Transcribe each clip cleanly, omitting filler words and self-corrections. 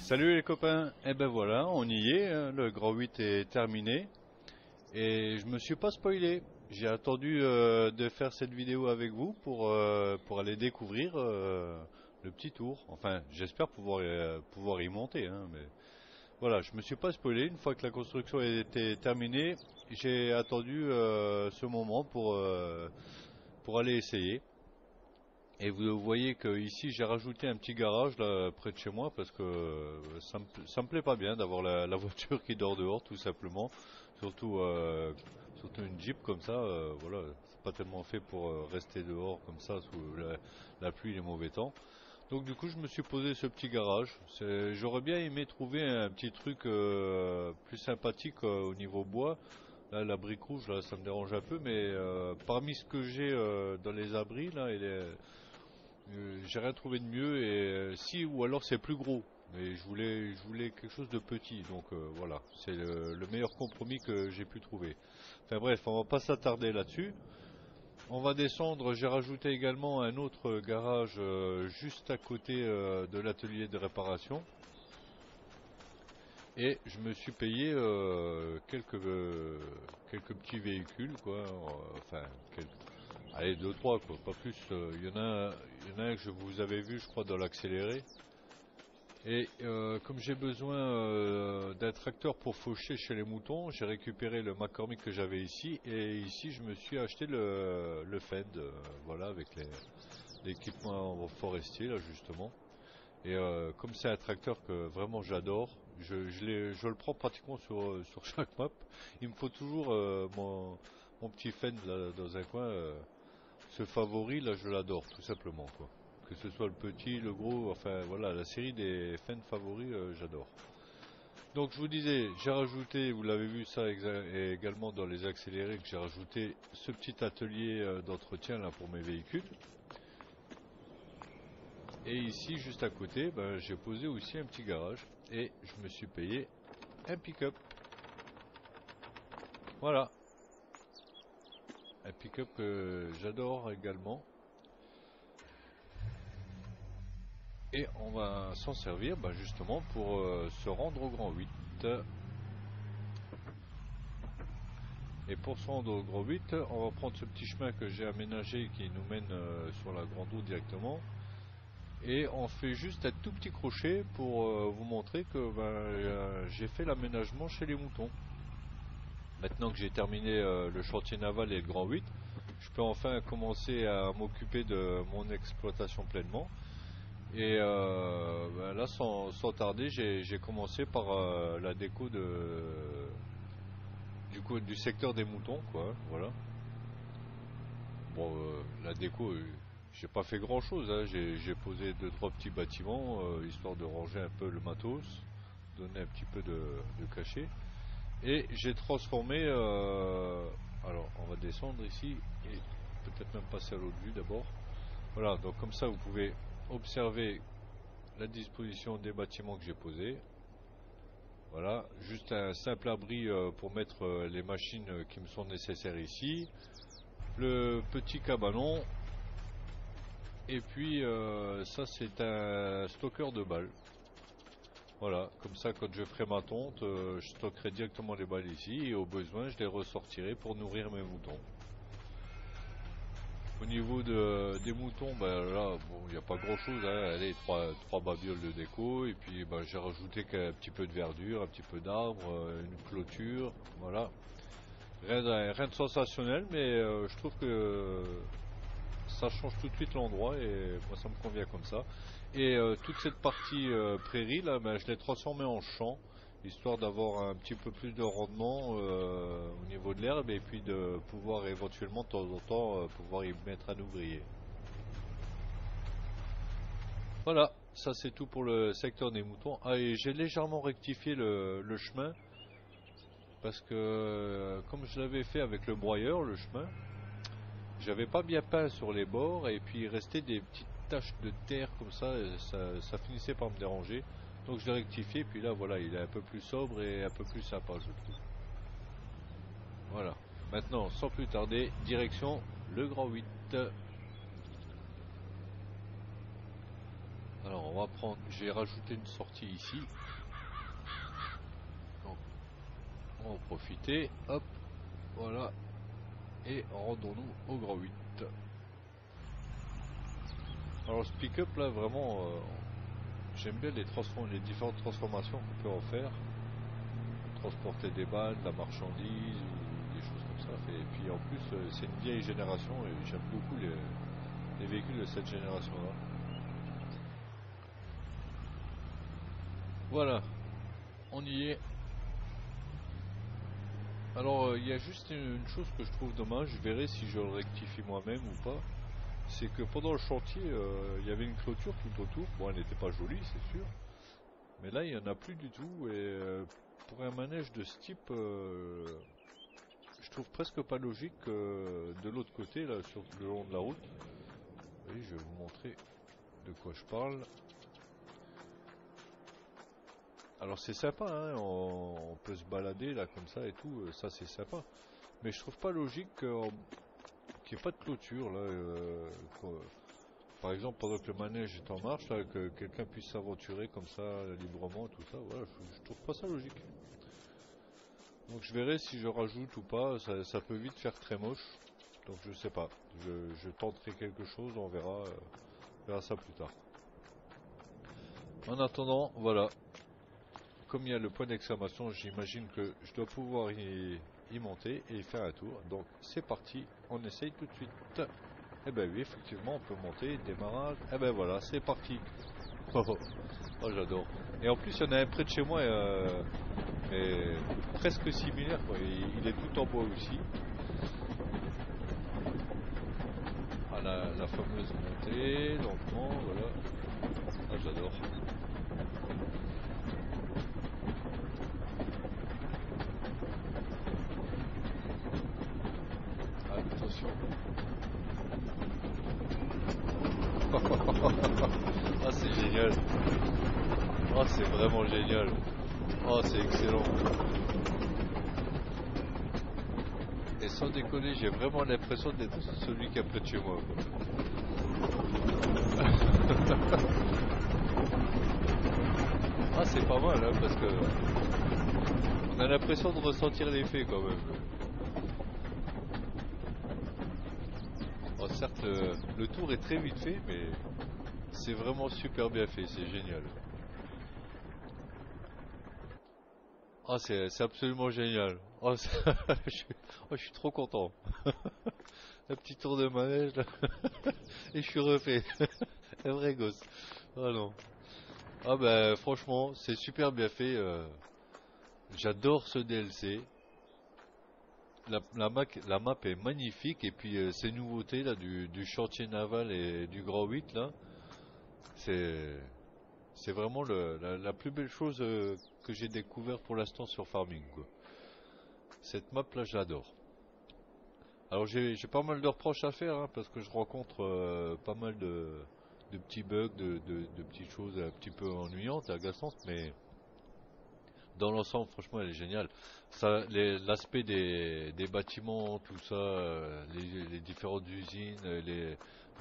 Salut les copains, et ben voilà, on y est, hein, le Grand 8 est terminé et je me suis pas spoilé. J'ai attendu de faire cette vidéo avec vous pour aller découvrir le petit tour. Enfin, j'espère pouvoir y monter, hein, mais voilà, je me suis pas spoilé. Une fois que la construction était terminée, j'ai attendu ce moment pour aller essayer. Et vous voyez que ici j'ai rajouté un petit garage là près de chez moi parce que ça me plaît pas bien d'avoir la voiture qui dort dehors tout simplement. Surtout, surtout une Jeep comme ça, voilà, c'est pas tellement fait pour rester dehors comme ça sous la pluie et les mauvais temps. Donc du coup je me suis posé ce petit garage. J'aurais bien aimé trouver un petit truc plus sympathique au niveau bois. Là, la brique rouge, là, ça me dérange un peu, mais parmi ce que j'ai dans les abris, là, j'ai rien trouvé de mieux. Et si, ou alors c'est plus gros. Mais je voulais quelque chose de petit, donc voilà, c'est le meilleur compromis que j'ai pu trouver. Enfin bref, on va pas s'attarder là-dessus. On va descendre. J'ai rajouté également un autre garage juste à côté de l'atelier de réparation. Et je me suis payé quelques petits véhicules, quoi. Enfin, allez, deux, trois, quoi, pas plus. Il y en a un que je vous avais vu, je crois, dans l'accéléré. Et comme j'ai besoin d'un tracteur pour faucher chez les moutons, j'ai récupéré le McCormick que j'avais ici. Et ici, je me suis acheté le Fend, voilà, avec l'équipement forestier, là, justement. Et comme c'est un tracteur que vraiment j'adore, je le prends pratiquement sur chaque map. Il me faut toujours mon petit Fend là, dans un coin. Ce favori là, je l'adore tout simplement, quoi. Que ce soit le petit, le gros, enfin voilà, la série des Fend favoris, j'adore. Donc je vous disais, j'ai rajouté, vous l'avez vu ça également dans les accélérés, que j'ai rajouté ce petit atelier d'entretien là pour mes véhicules. Et ici, juste à côté, ben, j'ai posé aussi un petit garage et je me suis payé un pick-up. Voilà, un pick-up que j'adore également. Et on va s'en servir ben, justement pour se rendre au Grand 8. Et pour se rendre au Grand 8, on va prendre ce petit chemin que j'ai aménagé qui nous mène sur la Grande Route directement. Et on fait juste un tout petit crochet pour vous montrer que ben, j'ai fait l'aménagement chez les moutons. Maintenant que j'ai terminé le chantier naval et le Grand 8, je peux enfin commencer à m'occuper de mon exploitation pleinement. Et ben là, sans tarder, j'ai commencé par la déco du secteur des moutons, quoi. Voilà. Bon, la déco, j'ai pas fait grand chose, hein. J'ai posé deux trois petits bâtiments histoire de ranger un peu le matos, donner un petit peu de cachet. Et j'ai transformé. Alors, on va descendre ici et peut-être même passer à l'autre vue d'abord. Voilà, donc comme ça, vous pouvez observer la disposition des bâtiments que j'ai posés. Voilà, juste un simple abri pour mettre les machines qui me sont nécessaires ici. Le petit cabanon. Et puis, ça, c'est un stockeur de balles. Voilà, comme ça quand je ferai ma tonte, je stockerai directement les balles ici et au besoin je les ressortirai pour nourrir mes moutons. Au niveau des moutons, ben là, bon, il n'y a pas grand chose, hein. Allez, trois babioles de déco et puis ben, j'ai rajouté un petit peu de verdure, un petit peu d'arbres, une clôture, voilà. Rien de sensationnel, mais je trouve que ça change tout de suite l'endroit et moi ça me convient comme ça. Et toute cette partie prairie là, ben, je l'ai transformée en champ, histoire d'avoir un petit peu plus de rendement au niveau de l'herbe et puis de pouvoir éventuellement de temps en temps pouvoir y mettre un ouvrier. Voilà, ça c'est tout pour le secteur des moutons. Ah, et j'ai légèrement rectifié le chemin parce que comme je l'avais fait avec le broyeur, le chemin, j'avais pas bien peint sur les bords et puis il restait des petites taches de terre comme ça, et ça finissait par me déranger. Donc je l'ai rectifié, puis là voilà, il est un peu plus sobre et un peu plus sympa je trouve. Voilà. Maintenant, sans plus tarder, direction le Grand 8. Alors on va prendre, j'ai rajouté une sortie ici. Donc on va en profiter, hop, voilà, et rendons-nous au Grand 8. Alors ce pick-up là vraiment j'aime bien les différentes transformations qu'on peut en faire. Transporter des balles, de la marchandise ou des choses comme ça. Et puis en plus, c'est une vieille génération et j'aime beaucoup les véhicules de cette génération-là. Voilà, on y est. Alors, il y a juste une chose que je trouve dommage, je verrai si je le rectifie moi-même ou pas. C'est que pendant le chantier, il y avait une clôture tout autour. Bon, elle n'était pas jolie, c'est sûr. Mais là, il n'y en a plus du tout. Et pour un manège de ce type, je trouve presque pas logique de l'autre côté, là, sur le long de la route. Vous voyez, je vais vous montrer de quoi je parle. Alors c'est sympa, hein, on peut se balader là comme ça et tout, ça c'est sympa. Mais je trouve pas logique qu'il n'y ait pas de clôture là. par exemple, pendant que le manège est en marche, là, que quelqu'un puisse s'aventurer comme ça, librement, tout ça, voilà, je trouve pas ça logique. Donc je verrai si je rajoute ou pas, ça peut vite faire très moche. Donc je sais pas, je tenterai quelque chose, on verra ça plus tard. En attendant, voilà, comme il y a le point d'exclamation, j'imagine que je dois pouvoir y monter et y faire un tour. Donc c'est parti, on essaye tout de suite. Eh ben oui, effectivement, on peut monter, démarrage. Eh ben voilà, c'est parti. Oh, oh, oh, j'adore. Et en plus, il y en a un près de chez moi, mais presque similaire, quoi. Il est tout en bois aussi. Ah, la fameuse montée, lentement, voilà. Ah, j'adore. Ah, attention. Ah, c'est génial. Ah, c'est vraiment génial. Ah, c'est excellent. Et sans déconner, j'ai vraiment l'impression d'être celui qui est près de chez moi, quoi. Ah, c'est pas mal, hein, parce que on a l'impression de ressentir l'effet quand même. Bon, certes, le tour est très vite fait, mais c'est vraiment super bien fait, c'est génial. Ah, c'est absolument génial. Oh, je suis trop content. Un petit tour de manège là, et je suis refait. Un vrai gosse. Ah non. Ah ben franchement, c'est super bien fait. J'adore ce DLC. La map est magnifique et puis ces nouveautés là du chantier naval et du Grand 8 là, c'est c'est vraiment la plus belle chose que j'ai découvert pour l'instant sur Farming, quoi. Cette map là, j'adore. Alors j'ai pas mal de reproches à faire, hein, parce que je rencontre pas mal de petits bugs, de petites choses un petit peu ennuyantes et agaçantes, mais dans l'ensemble, franchement, elle est géniale. L'aspect des bâtiments, tout ça, les différentes usines,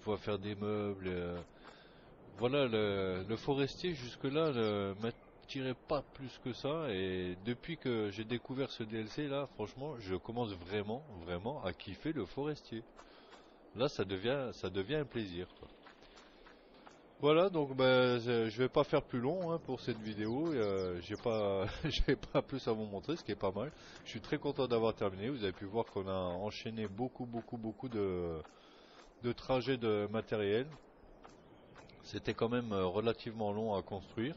pouvoir faire des meubles. Voilà, le forestier jusque-là ne m'attirait pas plus que ça. Et depuis que j'ai découvert ce DLC là, franchement, je commence vraiment, vraiment à kiffer le forestier. Là, ça devient un plaisir, quoi. Voilà, donc ben, je vais pas faire plus long, hein, pour cette vidéo. J'ai pas, j'ai pas plus à vous montrer, ce qui est pas mal. Je suis très content d'avoir terminé. Vous avez pu voir qu'on a enchaîné beaucoup de trajets de matériel. C'était quand même relativement long à construire,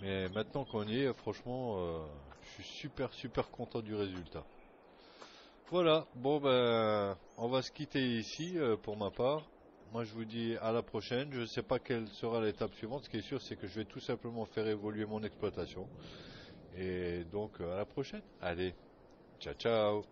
mais maintenant qu'on y est, franchement, je suis super content du résultat. Voilà, bon ben, on va se quitter ici pour ma part. Moi je vous dis à la prochaine. Je ne sais pas quelle sera l'étape suivante. Ce qui est sûr, c'est que je vais tout simplement faire évoluer mon exploitation. Et donc à la prochaine. Allez, ciao ciao.